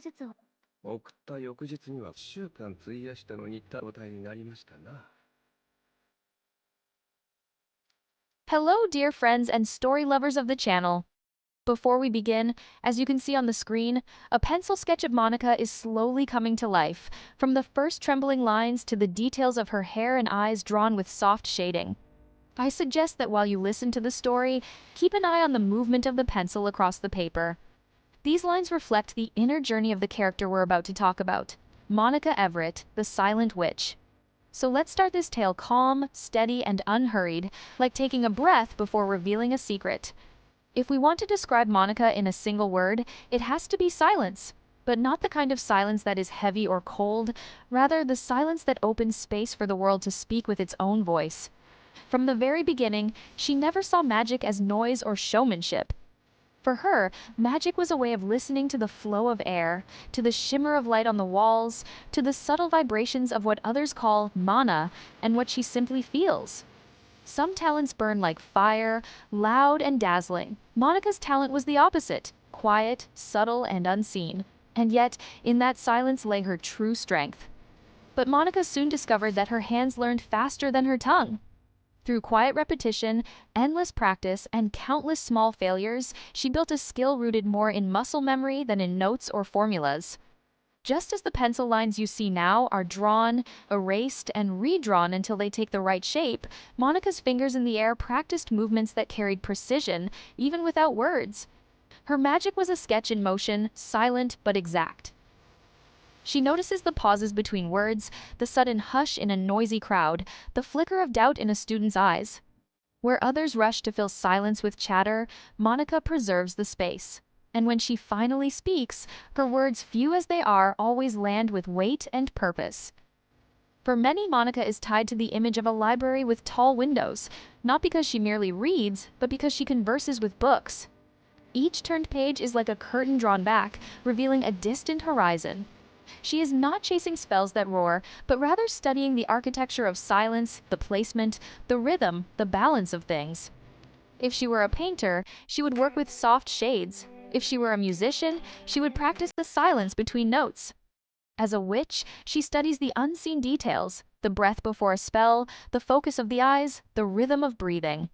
術を。送った翌日には1週間費やしたのに状態になりましたな。Hello, dear friends and story lovers of the channel. Before we begin, as you can see on the screen, a pencil sketch of Monica is slowly coming to life, from the first trembling lines to the details of her hair and eyes drawn with soft shading. I suggest that while you listen to the story, keep an eye on the movement of the pencil across the paper. These lines reflect the inner journey of the character we're about to talk about, Monica Everett, the Silent Witch. So let's start this tale calm, steady, and unhurried, like taking a breath before revealing a secret. If we want to describe Monica in a single word, it has to be silence. But not the kind of silence that is heavy or cold, rather the silence that opens space for the world to speak with its own voice. From the very beginning, she never saw magic as noise or showmanship. For her, magic was a way of listening to the flow of air, to the shimmer of light on the walls, to the subtle vibrations of what others call mana, and what she simply feels. Some talents burn like fire, loud and dazzling. Monica's talent was the opposite, quiet, subtle, and unseen. And yet, in that silence lay her true strength. But Monica soon discovered that her hands learned faster than her tongue. Through quiet repetition, endless practice, and countless small failures, she built a skill rooted more in muscle memory than in notes or formulas. Just as the pencil lines you see now are drawn, erased, and redrawn until they take the right shape, Monica's fingers in the air practiced movements that carried precision, even without words. Her magic was a sketch in motion, silent but exact. She notices the pauses between words, the sudden hush in a noisy crowd, the flicker of doubt in a student's eyes. Where others rush to fill silence with chatter, Monica preserves the space. And when she finally speaks, her words, few as they are, always land with weight and purpose. For many, Monica is tied to the image of a library with tall windows, not because she merely reads, but because she converses with books. Each turned page is like a curtain drawn back, revealing a distant horizon. She is not chasing spells that roar, but rather studying the architecture of silence, the placement, the rhythm, the balance of things. If she were a painter, she would work with soft shades. If she were a musician, she would practice the silence between notes. As a witch, she studies the unseen details, the breath before a spell, the focus of the eyes, the rhythm of breathing.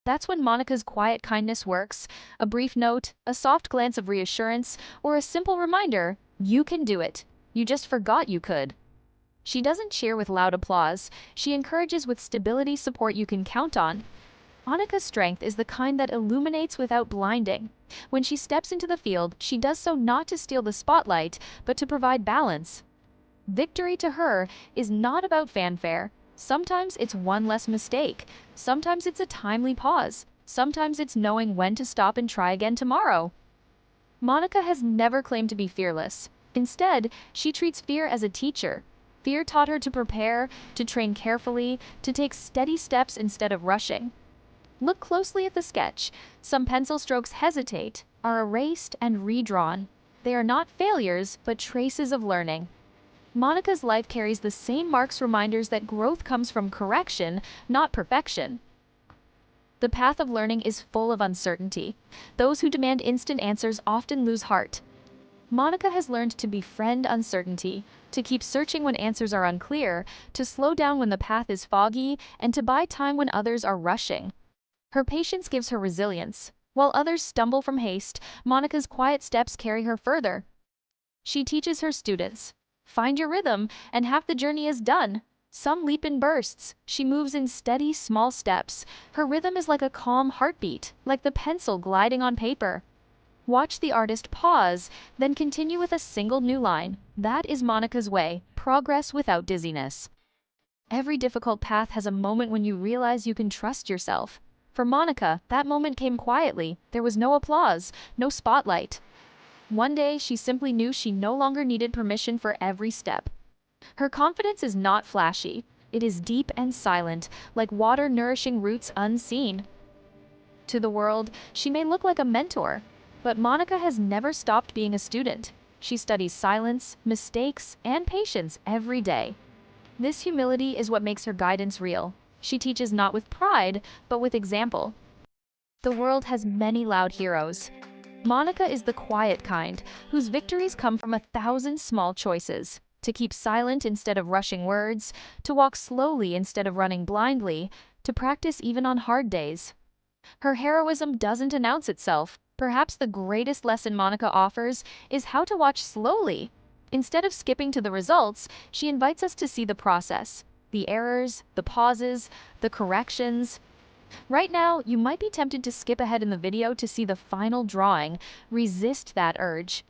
That's when Monica's quiet kindness works, a brief note, a soft glance of reassurance, or a simple reminder, you can do it. You just forgot you could. She doesn't cheer with loud applause, she encourages with stability support you can count on. Monica's strength is the kind that illuminates without blinding. When she steps into the field, she does so not to steal the spotlight, but to provide balance. Victory to her is not about fanfare. Sometimes it's one less mistake. Sometimes it's a timely pause. Sometimes it's knowing when to stop and try again tomorrow. Monica has never claimed to be fearless. Instead, she treats fear as a teacher. Fear taught her to prepare, to train carefully, to take steady steps instead of rushing. Look closely at the sketch. Some pencil strokes hesitate, are erased and redrawn. They are not failures, but traces of learning. Monica's life carries the same marks, reminders that growth comes from correction, not perfection. The path of learning is full of uncertainty. Those who demand instant answers often lose heart. Monica has learned to befriend uncertainty, to keep searching when answers are unclear, to slow down when the path is foggy, and to buy time when others are rushing. Her patience gives her resilience. While others stumble from haste, Monica's quiet steps carry her further. She teaches her students, find your rhythm, and half the journey is done. Some leap in bursts. She moves in steady, small steps. Her rhythm is like a calm heartbeat, like the pencil gliding on paper. Watch the artist pause, then continue with a single new line. That is Monica's way, progress without dizziness. Every difficult path has a moment when you realize you can trust yourself. For Monica, that moment came quietly. There was no applause, no spotlight. One day, she simply knew she no longer needed permission for every step. Her confidence is not flashy. It is deep and silent, like water nourishing roots unseen. To the world, she may look like a mentor, but Monica has never stopped being a student. She studies silence, mistakes, and patience every day. This humility is what makes her guidance real. She teaches not with pride, but with example. The world has many loud heroes. Monica is the quiet kind, whose victories come from 1,000 small choices. To keep silent instead of rushing words, to walk slowly instead of running blindly, to practice even on hard days. Her heroism doesn't announce itself. Perhaps the greatest lesson Monica offers is how to watch slowly. Instead of skipping to the results, she invites us to see the process, the errors, the pauses, the corrections. Right now, you might be tempted to skip ahead in the video to see the final drawing. Resist that urge.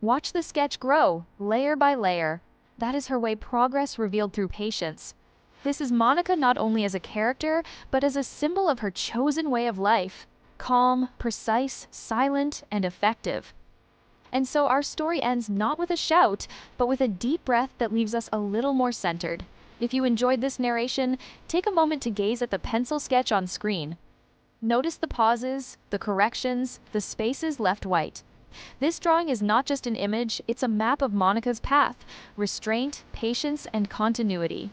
Watch the sketch grow, layer by layer. That is her way progress revealed through patience. This is Monica not only as a character, but as a symbol of her chosen way of life. Calm, precise, silent, and effective. And so our story ends not with a shout, but with a deep breath that leaves us a little more centered. If you enjoyed this narration, take a moment to gaze at the pencil sketch on screen. Notice the pauses, the corrections, the spaces left white. This drawing is not just an image, it's a map of Monica's path, restraint, patience, and continuity.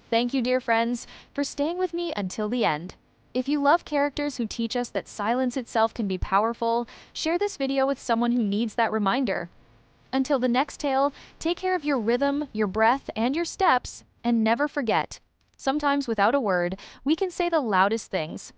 Thank you, dear friends, for staying with me until the end. If you love characters who teach us that silence itself can be powerful, share this video with someone who needs that reminder. Until the next tale, take care of your rhythm, your breath, and your steps, and never forget. Sometimes without a word, we can say the loudest things.